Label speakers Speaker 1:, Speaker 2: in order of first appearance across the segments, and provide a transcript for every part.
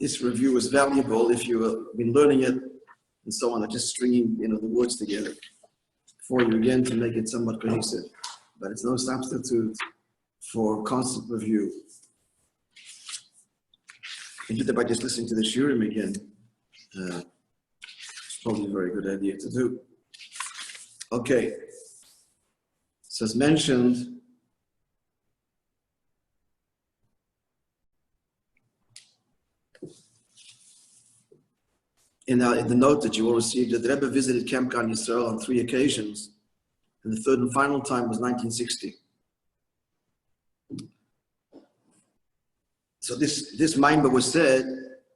Speaker 1: this review is valuable if you've been learning it and so on, just stringing the words together for you again to make it somewhat cohesive. But it's no substitute for constant review. You can do that by just listening to the shiurim again. It's probably a very good idea to do. Okay. So as mentioned, in the note that you all received, that the Rebbe visited Camp Gan Yisrael on 3 occasions, and the third and final time was 1960. So this Maimah was said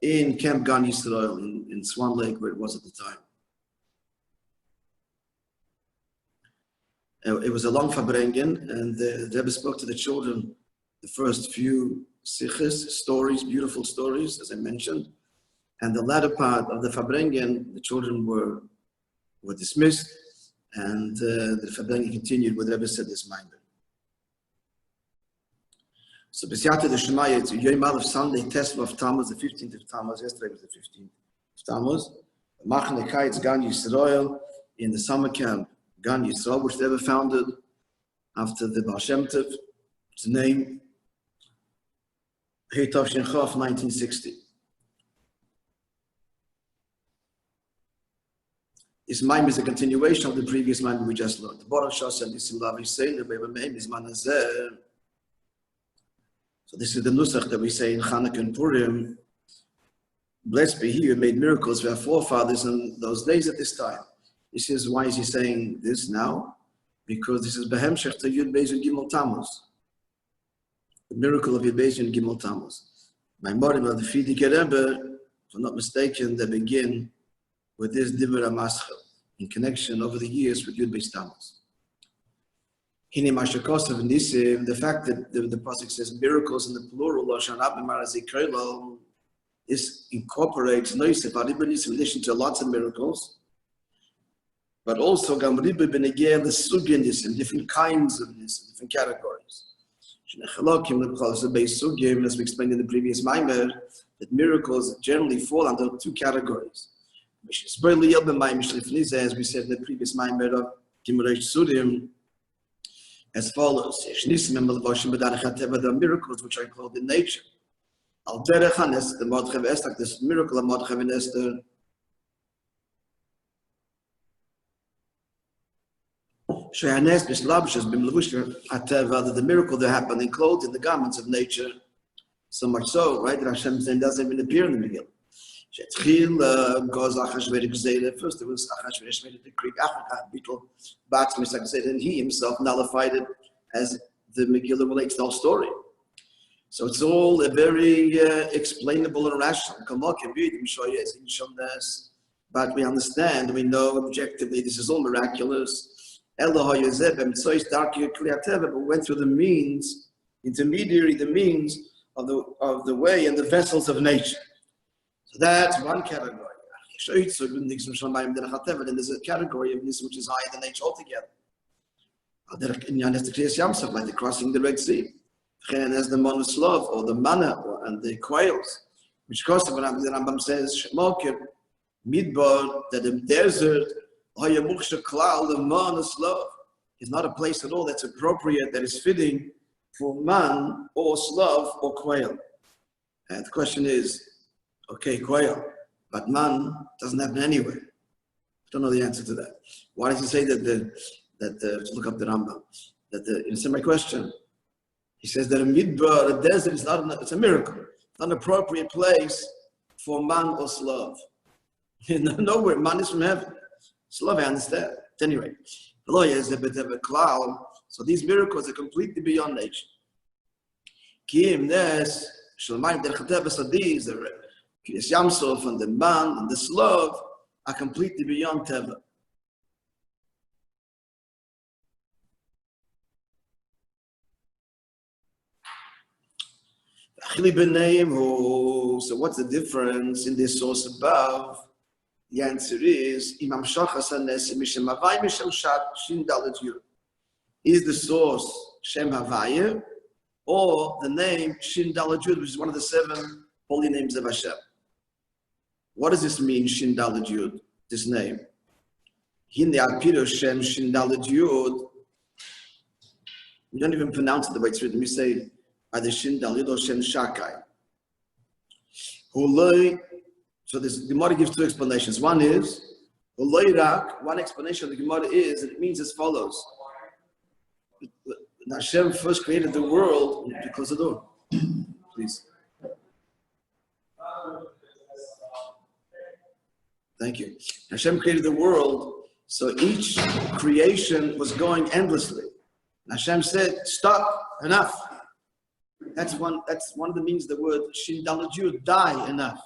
Speaker 1: in Camp Gan Yisrael in Swan Lake, where it was at the time. It was a long Farbrengen, and the Rebbe spoke to the children the first few siches, stories, beautiful stories, as I mentioned. And the latter part of the Farbrengen, the children were dismissed, and the Farbrengen continued with Rebbe said this Maimah. So B'siyata the Shemaya, it's Yom Aleph Sunday, test of Tmuz, the 15th of Tmuz. Yesterday was the 15th of Tmuz. במחנה-קיץ, Gan Yisrael, in the summer camp, Gan Yisrael, which they were founded after the Baal Shem Tov, its name, h'tש, 1960. This Maimah is a continuation of the previous Maimah we just learned. Boruch, Shasa, Nisim, so this is the nusach that we say in Chanukah and Purim. Blessed be he who made miracles for our forefathers in those days at this time. This is why is he saying this now? Because this is Behemshech to Yud Beis and Gimel Tmuz. The miracle of Yud Beis and Gimel Tmuz. My Morim of the Frierdiker Rebbe, if I'm not mistaken, they begin with this Divrei Maschel in connection over the years with Yud Beis Tmuz. The fact that the pasuk says miracles in the plural, this incorporates Nosef, in addition to lots of miracles, but also the sugin Nisim, different kinds of Nisim, different categories. As we explained in the previous Maimah, that miracles generally fall under 2 categories. As we said in the previous Maimah of Gimel Surim, as follows: Nisim and Meliovאוויטש, there are miracles which are clothed in nature. Al derech hanes, the Mordechai Esther, like this miracle of Mordechai and Esther. Shehanes b'shlabshas b'mlevush hateva, that the miracle that happened in clothed in the garments of nature. So much so, right, that Hashem's name doesn't even appear in the Megillah. First it was Achashverosh made a decree, and he himself nullified it, as the Megillah relates the whole story. So it's all a very explainable and rational. But we understand, we know objectively this is all miraculous. But we went through the means, intermediary, the means of the way and the vessels of nature. So that's one category. Then there's a category of this which is higher than nature altogether. Like the crossing the Red Sea. And there's the monoslav, or the manna, and the quails. Which comes to the Rambam says, Midbar, that the desert, the monoslav, is not a place at all that's appropriate, that is fitting for man, or slav, or quail. And the question is, okay, quail, but man doesn't happen anywhere. I don't know the answer to that. Why does he say that look up the Rambam, answer my question. He says that a midbar, a desert, is it's a miracle. It's not an appropriate place for man or slav. Nowhere, man is from heaven. Slav, I understand. At any rate, is a bit of a cloud. So these miracles are completely beyond nature. So these are Yamsov and the man and the slav are completely beyond Teva. So what's the difference in this source above? The answer is is the source Shem Havaya or the name Shin Dalad Yud, which is one of the 7 holy names of Hashem. What does this mean, Shin Daled Yud, this name? Hine Apiro Shem Shin Daled Yud. We don't even pronounce it the way it's written. We say either Shin Daled or Shem Shakai. So this Gemara gives two explanations. One is, one explanation of the Gemara is, and it means as follows. Hashem first created the world. You close the door, please. Thank you. Hashem created the world, so each creation was going endlessly. Hashem said, stop, enough. That's one of the meanings of the word Shin Daled Yud, die, enough.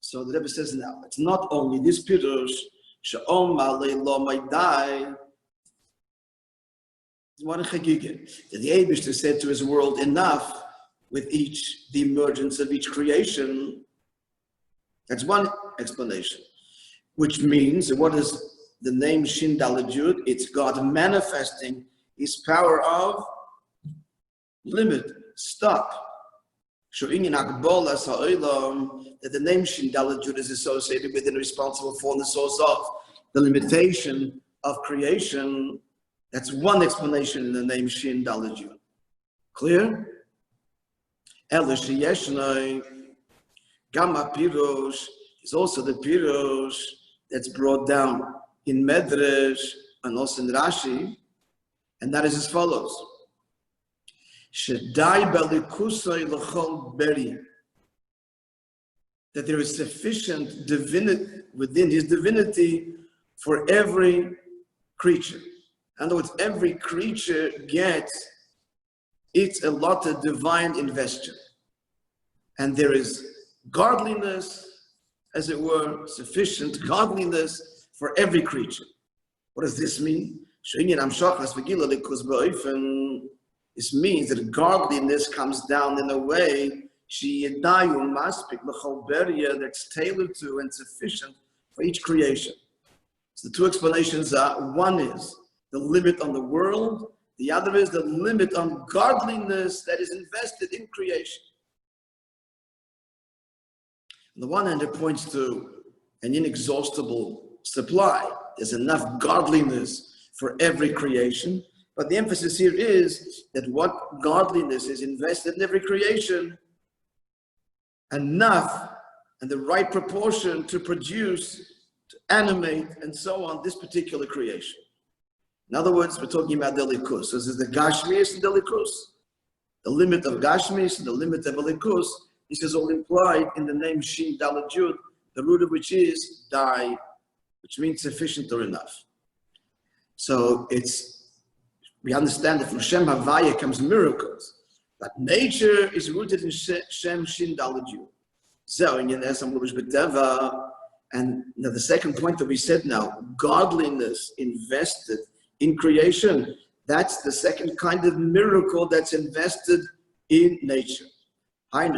Speaker 1: So the Rebbe says now, it's not only this pirush, She'om Malei Lo Mai Die, one chagigah, that the Eibishter said to his world, enough, with the emergence of each creation. That's one explanation. Which means, what is the name Shin Daled Yud? It's God manifesting his power of limit, stop. That the name Shin Daled Yud is associated with and responsible for the source of the limitation of creation. That's one explanation in the name Shin Daled Yud. Clear? Gamma Pirush is also the Pirush that's brought down in Medrash and also in Rashi, and that is as follows. That there is sufficient divinity within his divinity for every creature. In other words, every creature gets its allotted divine investure. And there is godliness, as it were, sufficient godliness for every creature. What does this mean? This means that godliness comes down in a way that's tailored to and sufficient for each creation. So the two explanations are, one is the limit on the world, the other is the limit on godliness that is invested in creation. On the one hand, it points to an inexhaustible supply. There's enough godliness for every creation. But the emphasis here is that what godliness is invested in every creation, enough and the right proportion to produce, to animate, and so on, this particular creation. In other words, we're talking about the likus. So this is the gashmius and the likus. The limit of gashmius and the limit of likus. This is all implied in the name Shin Daled Yud, the root of which is die, which means sufficient or enough. So we understand that from Shem Havaya comes miracles, but nature is rooted in Shem Shin Daled Yud. And now the second point that we said now, godliness invested in creation, that's the second kind of miracle that's invested in nature. That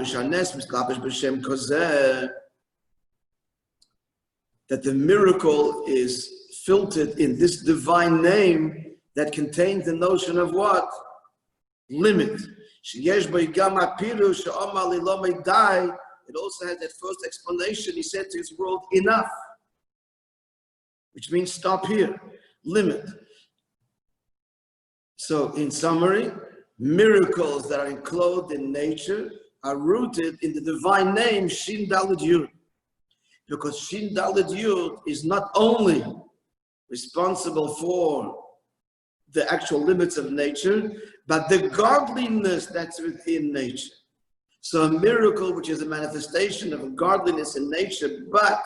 Speaker 1: the miracle is filtered in this divine name that contains the notion of what? Limit. It also has that first explanation. He said to his world, enough. Which means stop here. Limit. So in summary, miracles that are enclosed in nature are rooted in the divine name Shin Daled Yud. Because Shin Daled Yud is not only responsible for the actual limits of nature, but the godliness that's within nature. So a miracle, which is a manifestation of a godliness in nature, but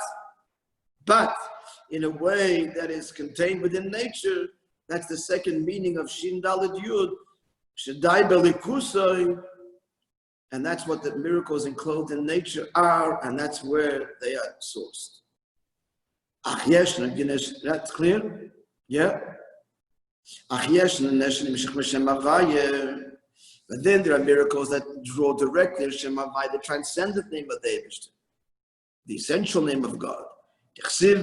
Speaker 1: in a way that is contained within nature, that's the second meaning of Shin Daled Yud, Shadai Belikusai, and that's what the miracles enclosed in nature are, and that's where they are sourced. That's clear? Yeah? But then there are miracles that draw directly to Shem Havai, the transcendent name of the Eibishter, the essential name of God. It says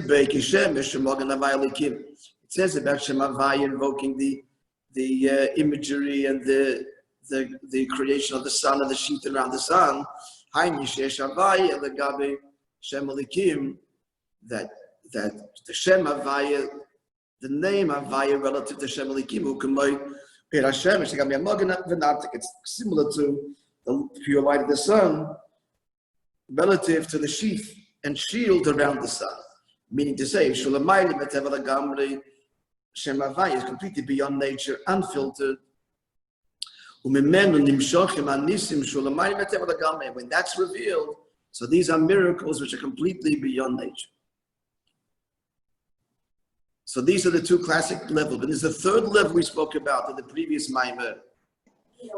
Speaker 1: about Shem Havai invoking the imagery and the creation of the sun and the sheet around the sun. Shem Elikim, that the Shem Havaya, the name Havaya relative to Shem Elikim, who can make Pir Hashem, it's similar to the pure light of the sun, relative to the sheath and shield around the sun. Meaning to say, Shulamayli Metevel Gamri, Shem Havaya is completely beyond nature, unfiltered. When that's revealed, so these are miracles which are completely beyond nature. So these are the two classic levels. But there's the third level we spoke about in the previous Maimer.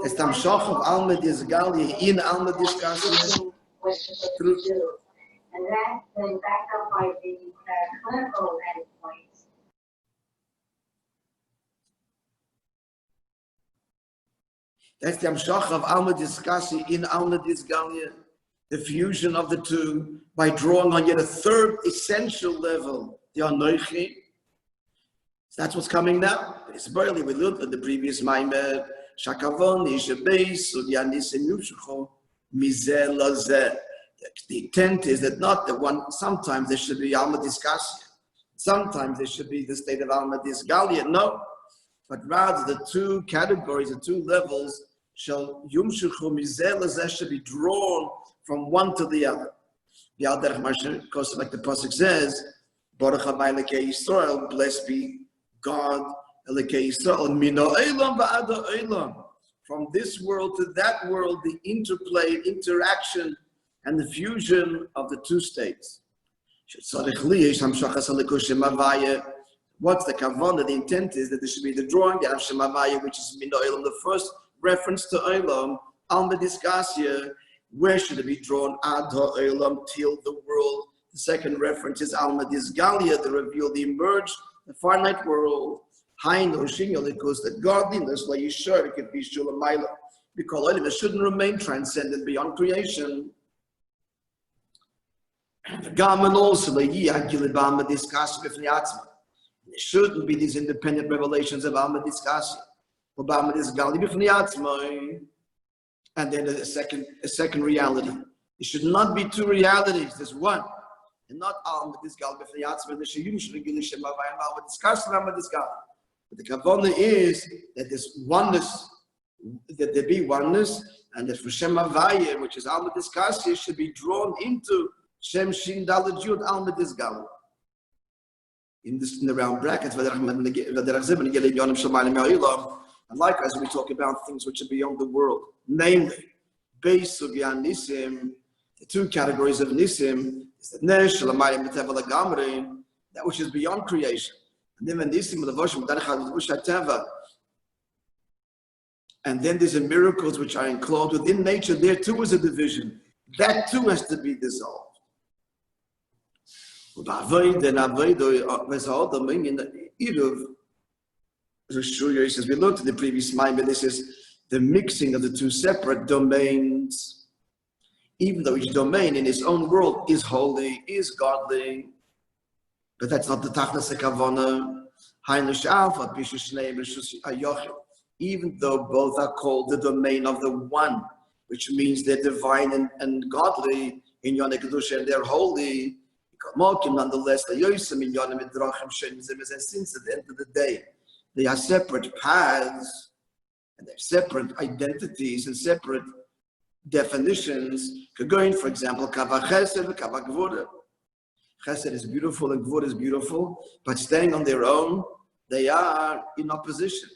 Speaker 1: It's Tamshach of Alma Dizgali in Alma Dizgali.
Speaker 2: And that's then backed up by the clinical endpoints.
Speaker 1: That's the Amshach of Alma Dizgali in Alma Dizgali. The fusion of the two by drawing on yet a third essential level, the Anoichi. So that's what's coming now. It's barely we learned in the previous Maimer. Shakavon, Ishabeis, Sudya Nisim Yushucho, Mizel Lazeh. The intent is that not the one, sometimes there should be Alma Disgalia. Sometimes there should be the state of Alma Disgalia. No. But rather the two categories, the two levels, shall Yumshucho Mizel Lazeh should be drawn from one to the other. Like the Pasuk says, Boruch Elokei Yisrael, blessed be God, Elokei Yisrael, Mino Eilam Va'ada Eilam. From this world to that world, the interplay, interaction, and the fusion of the two states. What's the kavanah? The intent is that there should be the drawing of Shem Havaya, which is Mino Eilam, the first reference to Eilam, Alma Disgasia. Where should it be drawn? Ad ha'olam, till the world. The second reference is Alma Disgalia, the reveal, the emerged, the finite world. Hainu Shinyolikus, that godliness, like Yishar, it could be Shulamayla. Because it shouldn't remain transcendent beyond creation. Gaman also, there shouldn't be these independent revelations of Alma Disgasia. And then a second reality. It should not be two realities. There's one, and not Alma Disgal b'fnei atzma. The sheyum should be Shem Havaya and Alma Disgasia, Alma Disgal. But the kavanah is that there's oneness, that there be oneness, and that for Shem Havaya, which is Alma Disgasia, should be drawn into Shem Shin Daled Yud Alma Disgal. In the round brackets, and likewise, we talk about things which are beyond the world, namely, Beis Sugya Nisim, the two categories of Nisim, is the Nesh, Shalamayim, B'Tevel Gamri, that which is beyond creation. And then Nisim, the Voshim, Teva. And then there's the miracles which are enclosed within nature. There too is a division. That too has to be dissolved. As we looked at the previous mind, but this is the mixing of the two separate domains. Even though each domain in its own world is holy, is godly, but that's not the tachnas kavanah. Even though both are called the domain of the one, which means they're divine and godly in Yonah Kedusha and they're holy, nonetheless, since at the end of the day, they are separate paths, and they're separate identities and separate definitions. Going, for example, kava chesed and kava gvura. Chesed is beautiful and gvura is beautiful, but standing on their own, they are in opposition.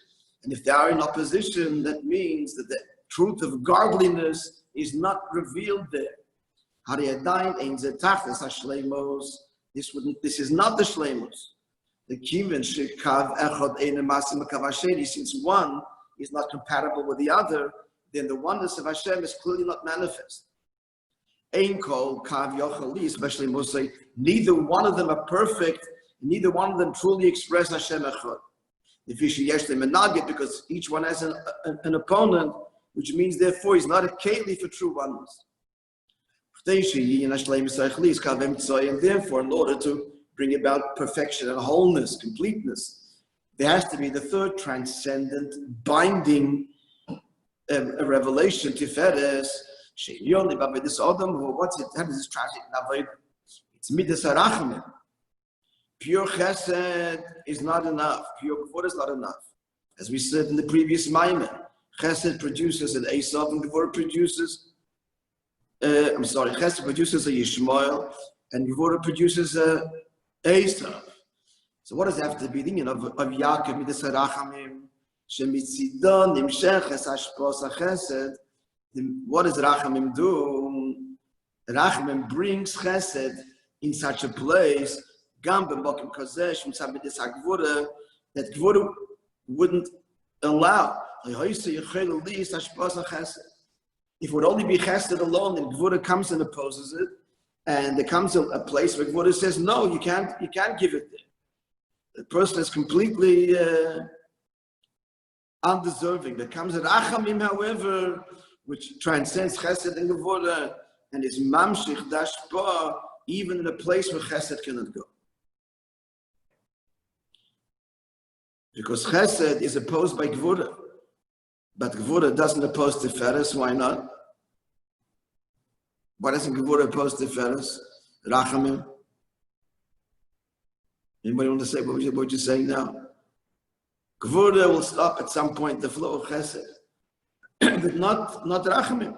Speaker 1: And if they are in opposition, that means that the truth of godliness is not revealed there. This is not the shleimos. The kiven shekav echad ein masim kavasheni. Since one is not compatible with the other, then the oneness of Hashem is clearly not manifest. Ein kol kav yochali, especially Moishe. Neither one of them are perfect. Neither one of them truly express Hashem echad. If you should yesh them menagid, because each one has an opponent, which means therefore he's not a keli for true oneness. And therefore, in order to bring about perfection and wholeness, completeness, there has to be the third transcendent, binding a revelation, Tiferes, Shenyoni, Babedis Adam, what's it? How does this translate? It's midas harachamim. Pure chesed is not enough. Pure gvura is not enough. As we said in the previous maamar, chesed produces an Esav and gvura produces, chesed produces a Yishmael and gvura produces a Esav. So what does that have to be? The union of Yaakov midas harachamim, shemitzidon nimsheches hashpos hachesed. What does rachamim do? Rachamim brings chesed in such a place, gam b'mokim kazesh mitzad midas hagvura, that gvura wouldn't allow. If it would only be chesed alone, then gvura comes and opposes it, and there comes a place where gvura says, no, you can't give it there. The person is completely undeserving. There comes a rachamim, however, which transcends chesed and gvura, and is mamshich dashpa, even in a place where chesed cannot go. Because chesed is opposed by gvura, but gvura doesn't oppose tiferes. Why not? Why doesn't gvura oppose tiferes? Rachamim. Anybody want to say what you're saying now? Gvura will stop at some point the flow of chesed, but not rachamim.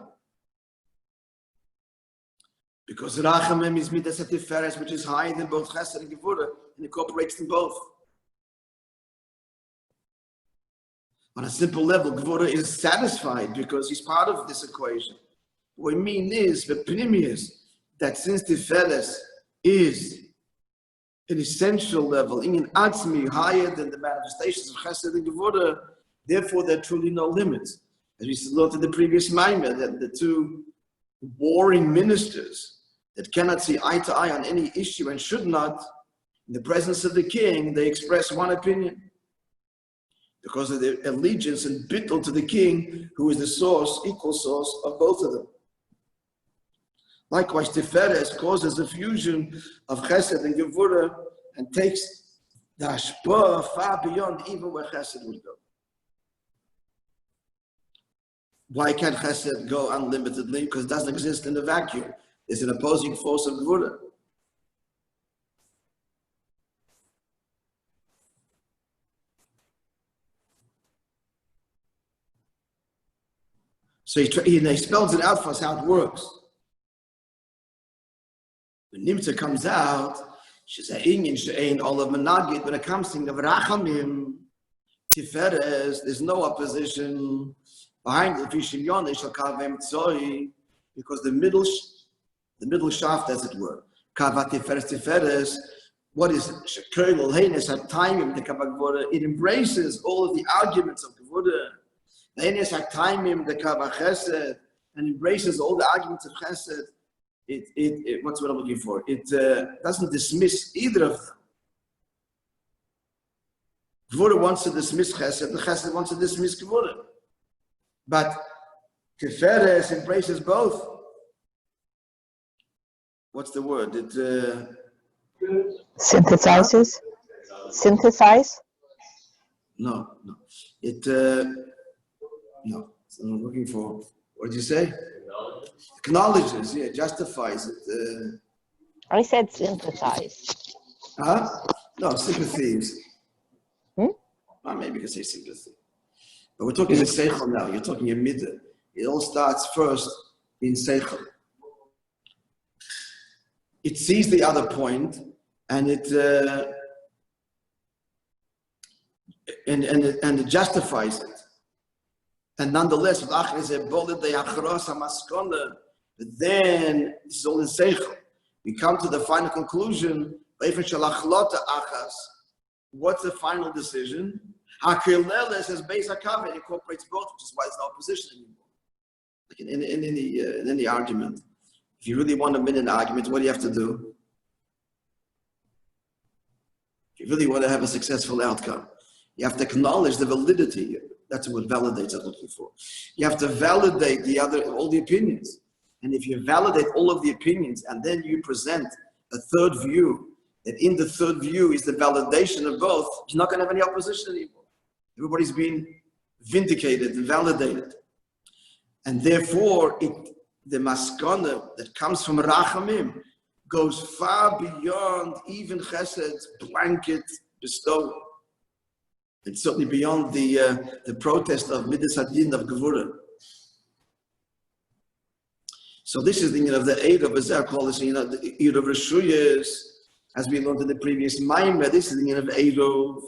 Speaker 1: Because rachamim is midas tiferes, which is higher than both chesed and gvura, and incorporates them both. On a simple level, gvura is satisfied because he's part of this equation. What I mean is, the pnimius, that since tiferes is an essential level, in atzmi, higher than the manifestations of chesed and gvura, therefore there are truly no limits. As we looked at the previous maamar, that the two warring ministers that cannot see eye to eye on any issue and should not, in the presence of the king, they express one opinion because of their allegiance and bittul to the king, who is the source, equal source of both of them. Likewise, tiferes causes a fusion of chesed and gevura and takes the hashpah far beyond even where chesed would go. Why can't chesed go unlimitedly? Because it doesn't exist in a vacuum. There's an opposing force of gevura. So he spells it out for us how it works. When Nimtza comes out, she's a inyan she'ein olav menagid. When it comes to the rachamim, tiferes, there's no opposition behind the fishim yon shall kavem tzoi, because the middle shaft, as it were, kavat tiferes. What is shekel heines at time the kavagvora? It embraces all of the arguments of gevura. Heines at time the kavach chesed, and embraces all the arguments of chesed. It what's what I'm looking for? It doesn't dismiss either of them. Gvura wants to dismiss chesed, the chesed wants to dismiss gvura. But tiferes embraces both. What's the word? It
Speaker 3: synthesizes? Synthesize?
Speaker 1: No. It no. So I'm looking for. What did you say? Acknowledges, yeah, justifies it.
Speaker 3: I said synthesize.
Speaker 1: Huh? No, sympathies.
Speaker 3: Well,
Speaker 1: maybe you can say sympathy. But we're talking in Seichel now. You're talking in Middah. It all starts first in Seichel. It sees the other point, and it justifies it. And nonetheless, but then this is all in Seichel. We come to the final conclusion. What's the final decision? Hakilele says Beis HaKaveh, it incorporates both, which is why there's no opposition anymore. Like in any argument. If you really want to win an argument, what do you have to do? If you really want to have a successful outcome, you have to acknowledge the validity. That's what validates I'm looking for. You have to validate all the opinions. And if you validate all of the opinions and then you present a third view, that in the third view is the validation of both, you're not going to have any opposition anymore. Everybody's been vindicated and validated. And therefore, the maskana that comes from Rachamim goes far beyond even Chesed's blanket bestowal. It's certainly beyond the protest of Midas Hadin of Gevurah. So this is the of the Eid of Azar, called this the Eid of Reshuyas, as we learned in the previous Maimah. This is the of Eidov.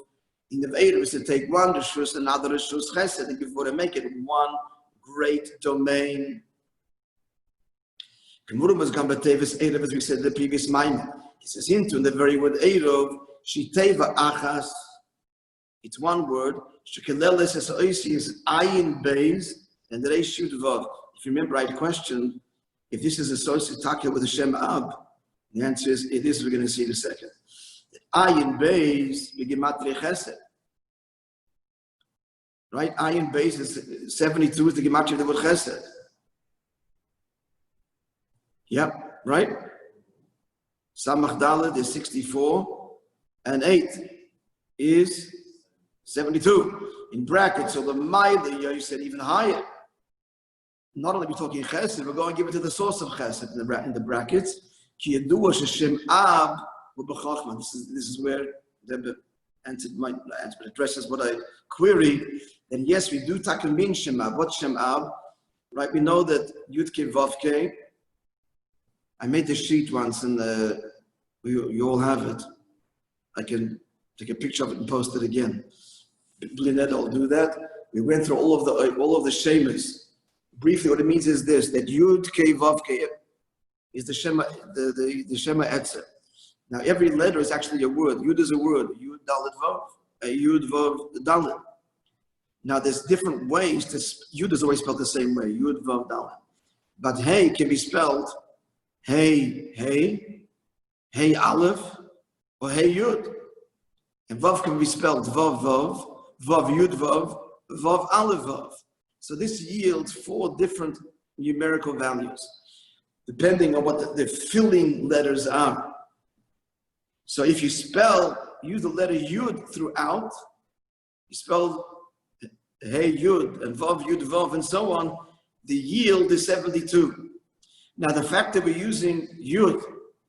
Speaker 1: In the Eidov is to take one Reshus, another Reshus Chesed, and Gevurah make it one great domain. Gemurah was Gambatevis Eidov, as we said in the previous Maimah. He says into in the very word Eidov, Shiteva Achas. It's one word. Shekeleles is Ayin Beis and Reish Yud Vav. If you remember, I had a question. If this is associated Takya with Hashem Ab, the answer is it is. We're going to see in a second. Ayin Beis Gematria Chesed. Right? Ayin Beis is 72 is the Gematria of the word Chesed. Yep. Right? Samach Dalet is 64, and 8 is 72 in brackets. So the Maila, you said even higher. Not only are we talking Chesed, we're going to give it to the source of Chesed in the brackets. Ki Yadua Sheshem Ab U'B'Chachma. This is where the answer addresses what I queried. And yes, we do tackle mean Shem Ab. What's Shem Ab? Right? We know that Yud Ke Vav Ke. I made the sheet once, and you all have it. I can take a picture of it and post it again. Lynette, I'll do that. We went through all of the shemas. Briefly, what it means is this: that Yud Ke Vav Ke is the Shema, the Shema Etzer. Now, every letter is actually a word. Yud is a word. Yud Dalet Vav. Yud Vav Dalet. Now, there's different ways to. Yud is always spelled the same way. Yud Vav Dalet. But Hey can be spelled Hey Aleph, or Hey Yud. And Vav can be spelled Vav Vav, Vav Yud Vav, Vav Aleph Vav. So this yields 4 different numerical values, depending on what the filling letters are. So if you use the letter Yud throughout, you spell Hey Yud and Vav Yud Vav and so on, the yield is 72. Now the fact that we're using Yud,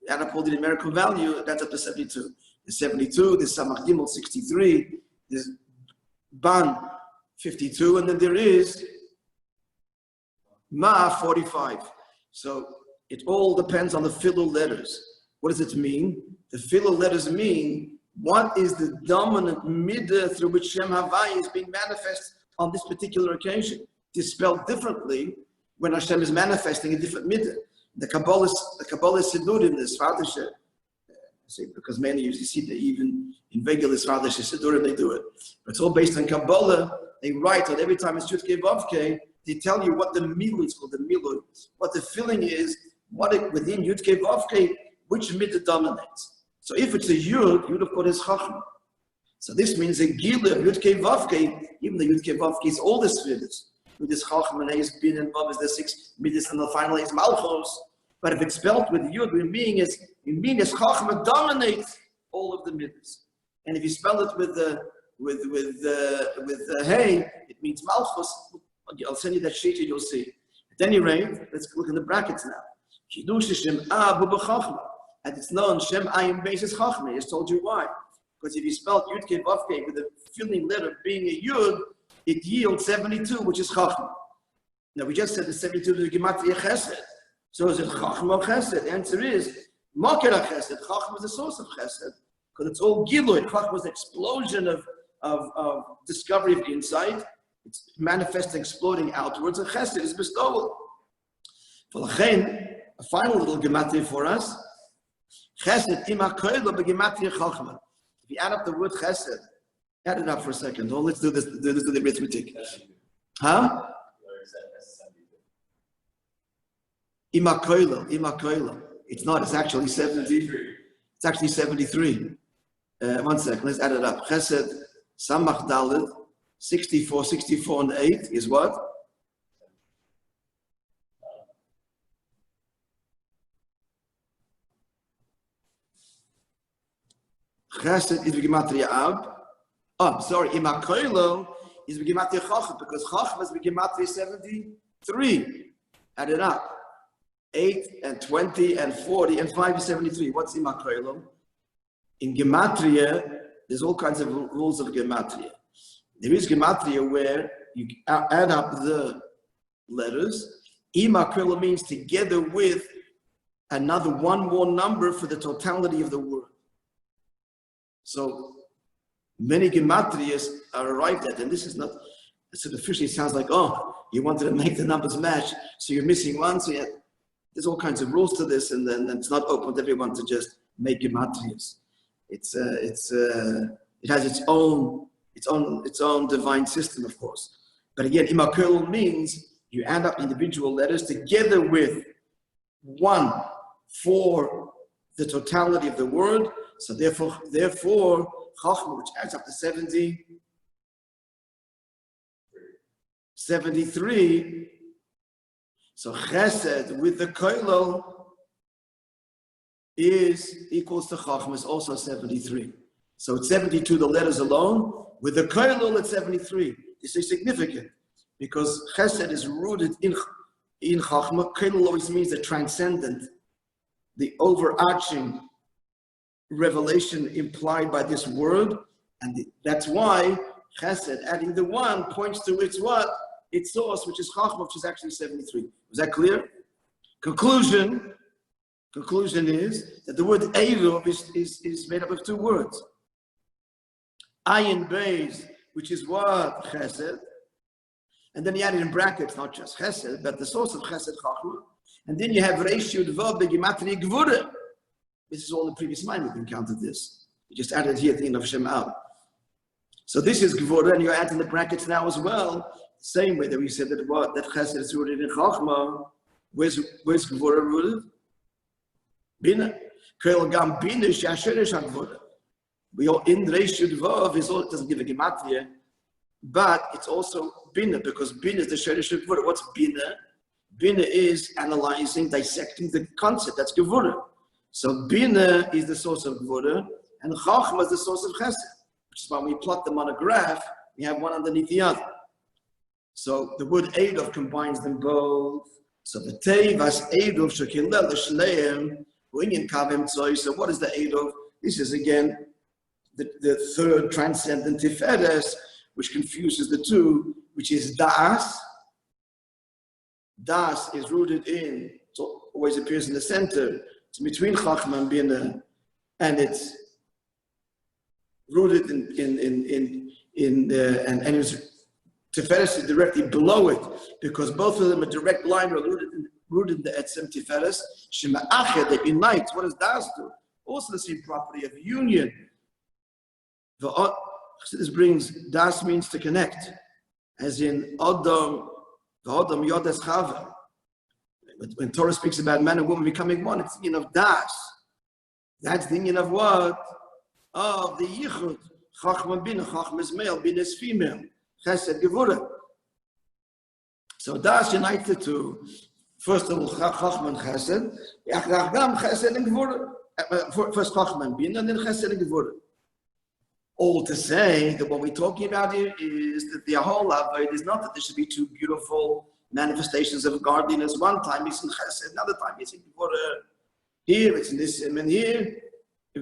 Speaker 1: add up all the numerical value, that's up to 72. There's 72, there's Samach Gimel 63, there's Ban 52, and then there is Ma 45. So it all depends on the filler letters. What does it mean? The filler letters mean what is the dominant midah through which Shem Havai is being manifest on this particular occasion. It is spelled differently when Hashem is manifesting a different midah. The Kabbalah Siddur in this Svartashe, because many usually see that even in regular Svartashe Siddur they do it. But it's all based on Kabbalah. They write that every time it's Yud Ke Vav Ke, they tell you what the milu is called, the milu, what the filling is, within Yud Ke Vav Ke, which midah dominates. So if it's a Yud, Yud of course is Chachma. So this means a Gila, Yud Ke Vav Ke, even the Yud Ke Vav Ke is all the Svidas. With this Chachma and Eis Bin and Vav is the 6 midas, and the final is Malchos. But if it's spelled with Yud, we mean is Chachma dominates all of the midas. And if you spell it with Hey, it means Malchus. I'll send you that sheet and you'll see. At any rate, let's look in the brackets now. Kiddush Shem Ab U'B'Chachma. And it's known Shem Ayin Beis is Chachma. I just told you why. Because if you spell Yud Ke Vav Ke with the filling letter being a Yud, it yields 72, which is Chachma. Now we just said the 72 is Gematria Chesed. So is it Chachma or Chesed? The answer is Makera Chesed. Chachma is the source of Chesed. Because it's all Giloy. Chachma is the explosion of discovery of insight. It's manifesting, exploding outwards, and Chesed is bestowal. For Lachain, a final little gematria for us. Chesed ima koilo begematria Chachma. If you add up the word Chesed, add it up for a second. Oh, let's do this. Do the arithmetic. Huh? Ima koilo. It's not. It's actually 70. It's actually 73. 1 second. Let's add it up. Chesed Samach Dalet 64 and 8 is what? Chesed is Gematria Ab. Oh, sorry. Ima koilo is Gematria Chachma because Chachma is Gematria 73. Add it up. 8 and 20 and 40 and 5 is 73. What's imakrelo? In gematria, there's all kinds of rules of gematria. There is gematria where you add up the letters. Imakrelo means together with another one more number for the totality of the word. So many gematrias are arrived at, and this is not, superficially it sounds like, oh, you wanted to make the numbers match, so you're missing one, so there's all kinds of rules to this, and then it's not open to everyone to just make gematrias. It has its own divine system, of course. But again, imakrelo means you add up individual letters together with one for the totality of the word. So therefore, Chachma, which adds up to 73. So Chesed with the Koilo equals to Chachma, is also 73. So it's 72, the letters alone. With the Koilo, it's 73. This is significant because Chesed is rooted in Chachma. Koilo always means the transcendent, the overarching revelation implied by this word, and that's why Chesed, adding the one, points to its what? Its source, which is Chachma, which is actually 73. Was that clear? Conclusion is that the word Eruv is made up of two words. Ayin Beis, which is what? Chesed. And then you add it in brackets, not just Chesed, but the source of Chesed, Chachma. And then you have Reish Yud Vav Begimatri Gvura. This is all the previous mind we've encountered this. You just added here at the end of Shem'al. So this is Gvura, and you're adding the brackets now as well. Same way that we said that Chesed is rooted in Chachma. Where's Gvura rooted? Bina. Kel Gam Bina Shasherish HaGvura. We all in Reish Yud Vav is all, it doesn't give a gematria, but it's also Bina, because Bina is the Sherish of Gvura. What's Bina? Bina is analyzing, dissecting the concept. That's Gvura. So Bina is the source of Gvura, and Chachma is the source of Chesed, which is why when we plot them on a graph, we have one underneath the other. So the word Eidov combines them both. So the Tevas Eidov Shekilel Shleim Uinyan Kavem Tzoi. So what is the Eidov? This is again the third transcendent Tiferes, which confuses the two, which is Das. Das is rooted in, so always appears in the center. It's between Chachma and Bina, and it's rooted in it's Tiferes is directly below it, because both of them are direct line rooted in the Etzem Tiferes. Shema Ached, that unites. What does Das do? Also the same property of union. This brings, Das means to connect, as in Adam Yodes Chava. When Torah speaks about man and woman becoming one, it's the union of Das. That's the union of what? Of the Yichud. Chachma Bina. Chachma is male, Bina is female. Chesed Gevura. So Das unites the two. First of all, Chachma and Chesed. Chesed and Gevura. First Chachma and Bina, and then Chesed and Gevura. All to say that what we're talking about here is that the whole Avodah is not that there should be two beautiful manifestations of godliness. One time it's in Chesed, another time it's in Gevura. Here it's Nisim, and here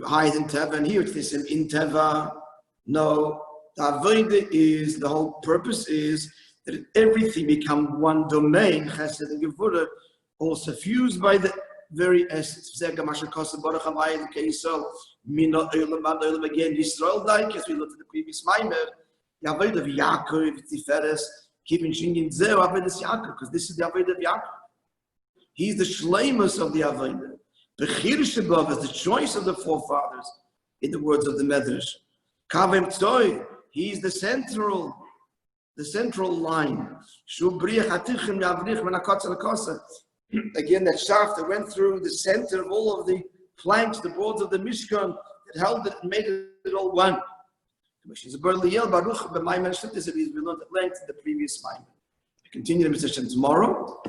Speaker 1: higher than Teva, and here it's Nisim in Teva. No, the Avodah is, the whole purpose is that everything become one domain, Chesed and Gevura, all suffused by the very essence. Again, Yisrael like, as we looked at the previous Maimer, the Avodah of Yaakov, Tiferes, keeping Shingin Zeh, Avodah is Yaakov, because this is the Avodah of Yaakov. He's the Shleimus of the Avodah. Bechir Shabbat is the choice of the forefathers, in the words of the Medrash. Kavem Tzoi, he's the central line. Again, that shaft that went through the center of all of the planks, the boards of the Mishkan, that held it and made it all one. We learned at length in the previous Maimon. We continue the mission tomorrow.